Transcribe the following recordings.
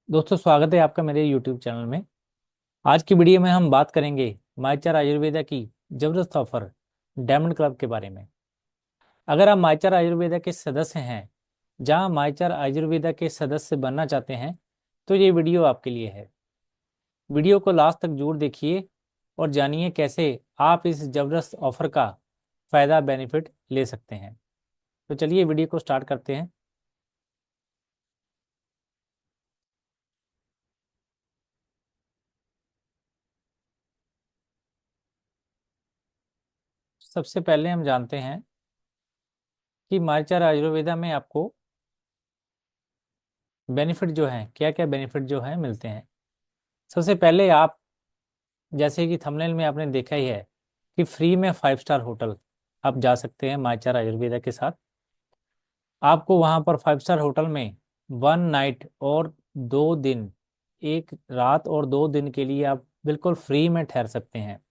दोस्तों, स्वागत है आपका मेरे YouTube चैनल में। आज की वीडियो में हम बात करेंगे मायचार आयुर्वेदा की जबरदस्त ऑफर डायमंड क्लब के बारे में। अगर आप मायचार आयुर्वेदा के सदस्य हैं, जहां मायचार आयुर्वेदा के सदस्य बनना चाहते हैं, तो ये वीडियो आपके लिए है। वीडियो को लास्ट तक जरूर देखिए और जानिए कैसे आप इस जबरदस्त ऑफर का फ़ायदा बेनिफिट ले सकते हैं। तो चलिए वीडियो को स्टार्ट करते हैं। सबसे पहले हम जानते हैं कि मायचार आयुर्वेदा में आपको बेनिफिट जो है, क्या क्या बेनिफिट जो है मिलते हैं। सबसे पहले आप, जैसे कि थंबनेल में आपने देखा ही है, कि फ्री में 5 स्टार होटल आप जा सकते हैं मायचार आयुर्वेदा के साथ। आपको वहां पर 5 स्टार होटल में 1 नाइट और 2 दिन, एक रात और 2 दिन के लिए आप बिल्कुल फ्री में ठहर सकते हैं।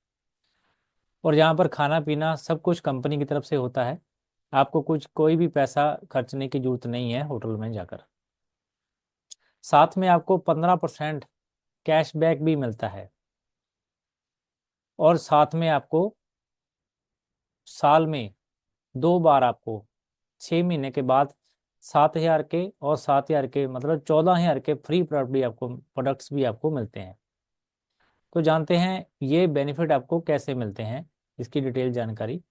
और यहाँ पर खाना पीना सब कुछ कंपनी की तरफ से होता है। आपको कुछ कोई भी पैसा खर्चने की जरूरत नहीं है होटल में जाकर। साथ में आपको 15% कैशबैक भी मिलता है। और साथ में आपको साल में 2 बार आपको 6 महीने के बाद 7,000 के और 7,000 के, मतलब 14,000 के फ्री प्रोडक्ट्स भी आपको मिलते हैं। तो जानते हैं ये बेनिफिट आपको कैसे मिलते हैं, इसकी डिटेल जानकारी।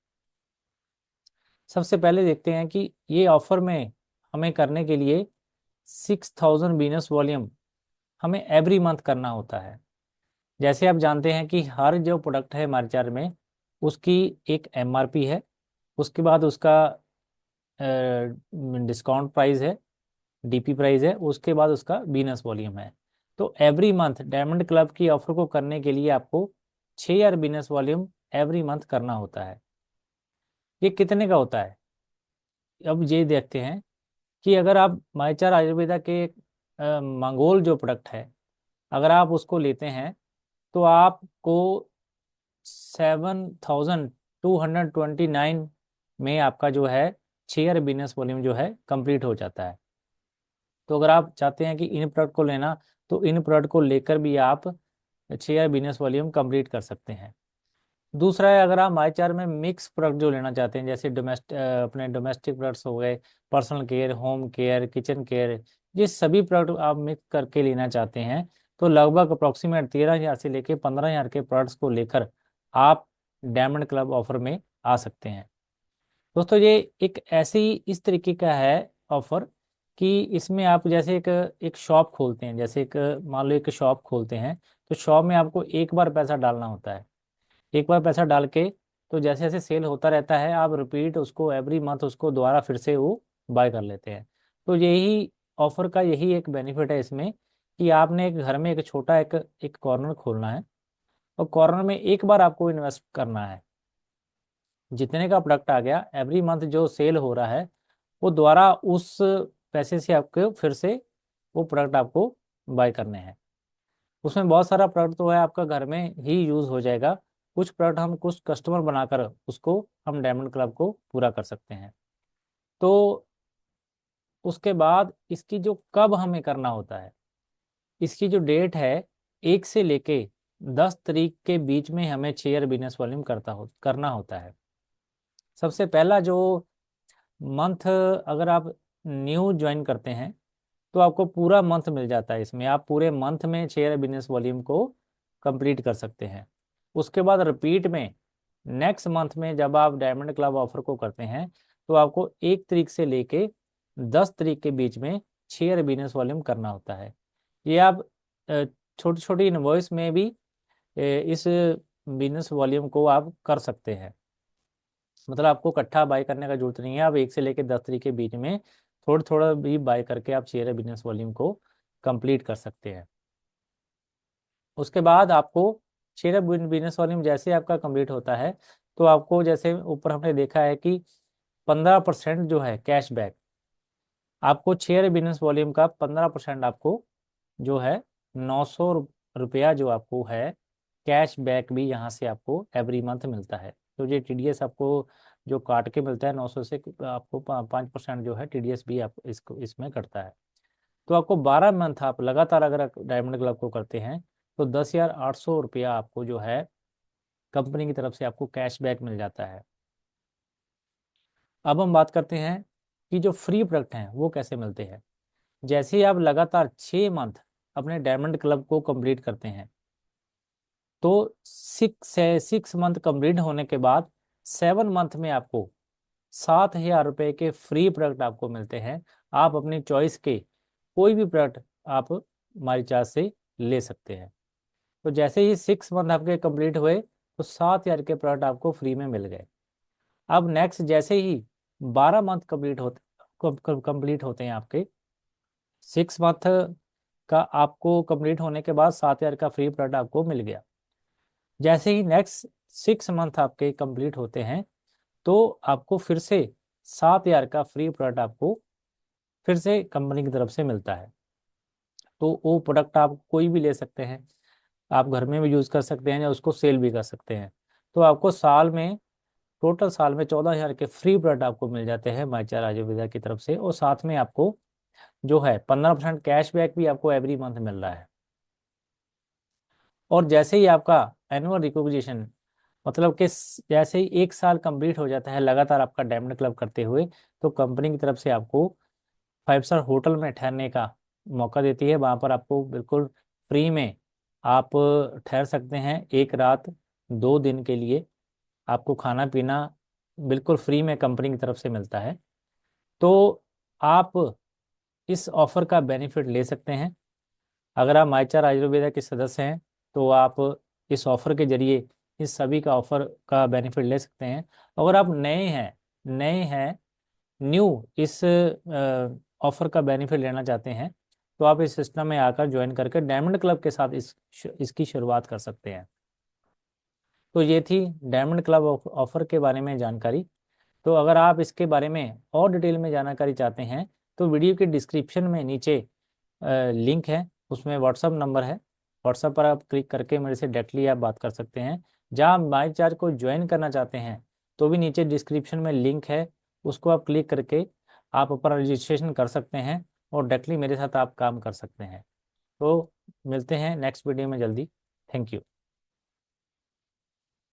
सबसे पहले देखते हैं कि ये ऑफर में हमें करने के लिए 6,000 बिजनेस वॉल्यूम हमें एवरी मंथ करना होता है। जैसे आप जानते हैं कि हर जो प्रोडक्ट है हमारे चार में, उसकी एक एमआरपी है, उसके बाद उसका डिस्काउंट प्राइस है, डीपी प्राइस है, उसके बाद उसका बिजनेस वॉल्यूम है। तो एवरी मंथ डायमंड क्लब की ऑफर को करने के लिए आपको 6,000 बिजनेस वॉल्यूम एवरी मंथ करना होता है। ये कितने का होता है, अब ये देखते हैं कि अगर आप मायचार आयुर्वेदा के मंगोल जो प्रोडक्ट है, अगर आप उसको लेते हैं, तो आपको 7,229 में आपका जो है 6,000 बिजनेस वॉल्यूम जो है कंप्लीट हो जाता है। तो अगर आप चाहते हैं कि इन प्रोडक्ट को लेना, तो इन प्रोडक्ट को लेकर भी आप 6,000 बिजनेस वॉल्यूम कंप्लीट कर सकते हैं। दूसरा है, अगर आप माईचार में मिक्स प्रोडक्ट जो लेना चाहते हैं, जैसे अपने डोमेस्टिक प्रोडक्ट्स हो गए, personal care, home care, kitchen care, ये सभी प्रोडक्ट आप मिक्स करके लेना चाहते हैं, तो लगभग अप्रोक्सीमेट 13,000 से लेकर 15,000 के प्रोडक्ट्स को लेकर आप डायमंड क्लब ऑफर में आ सकते हैं। दोस्तों, ये एक ऐसी इस तरीके का है ऑफर कि इसमें आप जैसे एक एक शॉप खोलते हैं, जैसे एक मान लो एक शॉप खोलते हैं, तो शॉप में आपको एक बार पैसा डालना होता है। एक बार पैसा डाल के, तो जैसे जैसे सेल होता रहता है, आप रिपीट उसको एवरी मंथ उसको दोबारा फिर से वो बाय कर लेते हैं। तो यही ऑफर का यही एक बेनिफिट है इसमें, कि आपने एक घर में एक छोटा एक एक कॉर्नर खोलना है, और कॉर्नर में एक बार आपको इन्वेस्ट करना है। जितने का प्रोडक्ट आ गया एवरी मंथ जो सेल हो रहा है, वो दोबारा उस पैसे से आपको फिर से वो प्रोडक्ट आपको बाय करने हैं। उसमें बहुत सारा प्रोडक्ट तो है आपका घर में ही यूज हो जाएगा। कुछ प्रोडक्ट हम कुछ कस्टमर बनाकर उसको हम डायमंड क्लब को पूरा कर सकते हैं। तो उसके बाद इसकी जो कब हमें करना होता है, इसकी जो डेट है, 1 से लेके 10 तारीख के बीच में हमें शेयर बिजनेस वॉल्यूम करना होता है। सबसे पहला जो मंथ, अगर आप न्यू ज्वाइन करते हैं, तो आपको पूरा मंथ मिल जाता है। इसमें आप पूरे मंथ में शेयर बिजनेस वॉल्यूम को कंप्लीट कर सकते हैं। उसके बाद रिपीट में नेक्स्ट मंथ में जब आप डायमंड क्लब ऑफर को करते हैं, तो आपको 1 तारीख से लेके 10 तारीख के बीच में शेयर बिजनेस वॉल्यूम करना होता है। ये आप छोटी छोटी इनवॉइस में भी इस बिजनेस वॉल्यूम को आप कर सकते हैं। मतलब आपको इकट्ठा बाय करने का जरूरत नहीं है, आप 1 से लेकर 10 तारीख के बीच में थोड़ा थोड़ा भी बाय करके आप शेयर बिजनेस वॉल्यूम को कंप्लीट कर सकते हैं। उसके बाद आपको शेयर बिजनेस वॉल्यूम जैसे आपका कंप्लीट होता है, तो आपको जैसे ऊपर हमने देखा है कि 15% जो है कैशबैक, आपको शेयर बिजनेस वॉल्यूम का 15% आपको जो है 900 रुपया जो आपको है कैश बैक भी यहाँ से आपको एवरी मंथ मिलता है। तो ये टीडीएस आपको जो काट के मिलता है 900 से, आपको 5% जो है टीडीएस भी आप इसको इसमें कटता है। तो आपको 12 मंथ आप लगातार अगर डायमंड क्लब को करते हैं तो 10,800 रुपया आपको जो है कंपनी की तरफ से आपको कैशबैक मिल जाता है। अब हम बात करते हैं कि जो फ्री प्रोडक्ट हैं वो कैसे मिलते हैं। जैसे ही आप लगातार 6 मंथ अपने डायमंड क्लब को कंप्लीट करते हैं तो 6 मंथ कंप्लीट होने के बाद 7 मंथ में आपको 7,000 रुपये के फ्री प्रोडक्ट आपको मिलते हैं। आप अपनी चॉइस के कोई भी प्रोडक्ट आप हमारी चार्ज से ले सकते हैं। तो जैसे ही 6 मंथ आपके कंप्लीट हुए तो 7,000 के प्रोडक्ट आपको फ्री में मिल गए। अब नेक्स्ट जैसे ही 12 मंथ कंप्लीट होते हैं आपके, 6 मंथ का आपको कंप्लीट होने के बाद 7,000 का फ्री प्रोडक्ट आपको मिल गया। जैसे ही नेक्स्ट 6 मंथ आपके कंप्लीट होते हैं तो आपको फिर से 7,000 का फ्री प्रोडक्ट आपको फिर से कंपनी की तरफ से मिलता है। तो वो प्रोडक्ट आप कोई भी ले सकते हैं, आप घर में भी यूज़ कर सकते हैं या उसको सेल भी कर सकते हैं। तो आपको टोटल साल में 14,000 के फ्री प्रोडक्ट आपको मिल जाते हैं माइचार आयुर्वेदा की तरफ से, और साथ में आपको जो है 15% कैशबैक भी आपको एवरी मंथ मिल रहा है। और जैसे ही आपका एनुअल रिकॉग्निशन मतलब कि जैसे ही 1 साल कंप्लीट हो जाता है लगातार आपका डायमंड क्लब करते हुए, तो कंपनी की तरफ से आपको 5 स्टार होटल में ठहरने का मौका देती है। वहाँ पर आपको बिल्कुल फ्री में आप ठहर सकते हैं, 1 रात 2 दिन के लिए आपको खाना पीना बिल्कुल फ्री में कंपनी की तरफ से मिलता है। तो आप इस ऑफ़र का बेनिफिट ले सकते हैं। अगर आप माइचार आयुर्वेदा के सदस्य हैं तो आप इस ऑफ़र के जरिए इस सभी का ऑफ़र का बेनिफिट ले सकते हैं। अगर आप नए हैं न्यू इस ऑफ़र का बेनिफिट लेना चाहते हैं तो आप इस सिस्टम में आकर ज्वाइन करके डायमंड क्लब के साथ इसकी शुरुआत कर सकते हैं। तो ये थी डायमंड क्लब ऑफ़र के बारे में जानकारी। तो अगर आप इसके बारे में और डिटेल में जानकारी चाहते हैं तो वीडियो के डिस्क्रिप्शन में नीचे लिंक है, उसमें व्हाट्सअप नंबर है, व्हाट्सअप पर आप क्लिक करके मेरे से डायरेक्टली आप बात कर सकते हैं। जहाँ माई चार्ज को ज्वाइन करना चाहते हैं तो भी नीचे डिस्क्रिप्शन में लिंक है, उसको आप क्लिक करके आप अपना रजिस्ट्रेशन कर सकते हैं और डायरेक्टली मेरे साथ आप काम कर सकते हैं। तो मिलते हैं नेक्स्ट वीडियो में जल्दी। Thank you.